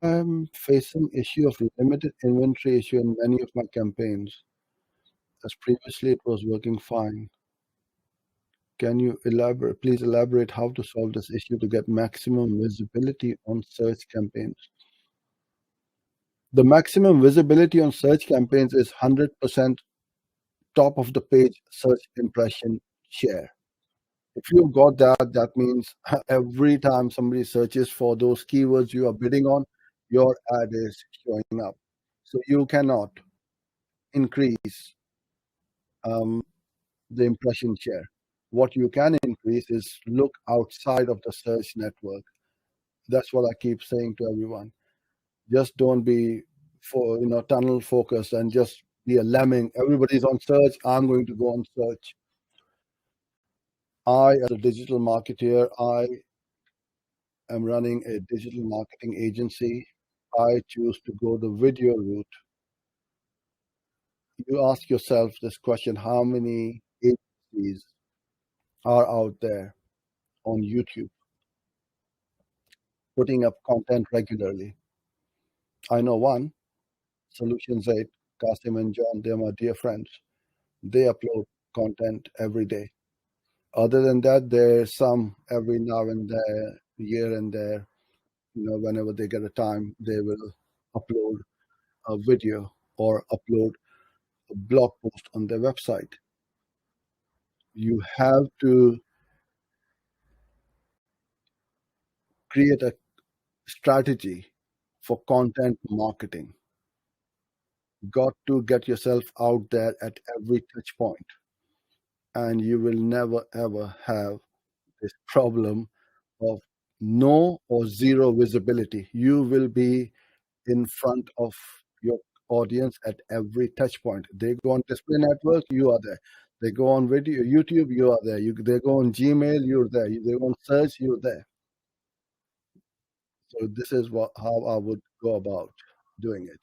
I'm facing issue of limited inventory issue in many of my campaigns, as previously it was working fine. Can you please elaborate how to solve this issue to get maximum visibility on search campaigns? The maximum visibility on search campaigns is 100% top of the page search impression share. If you've got that, that means every time somebody searches for those keywords you are bidding on, your ad is showing up. So you cannot increase um, the impression share. What you can increase is look outside of the search network. That's what I keep saying to everyone. Just don't be tunnel focused and just be a lemming. Everybody's on search. I'm going to go on search. I, as a digital marketer, I am running a digital marketing agency. I choose to go the video route. You ask yourself this question: how many agencies are out there on YouTube putting up content regularly? I know one, Solutions 8, Kasim and John, they're my dear friends. They upload content every day. Other than that, there's some every now and there, here and there, whenever they get a time, they will upload a video or upload a blog post on their website. You have to create a strategy for content marketing. Got to get yourself out there at every touch point, and you will never ever have this problem of no or zero visibility. You will be in front of your audience at every touch point. They go on display network, you are there. They go on video YouTube, you are there. They go on Gmail, you're there. They go on search, you're there. So this is how I would go about doing it.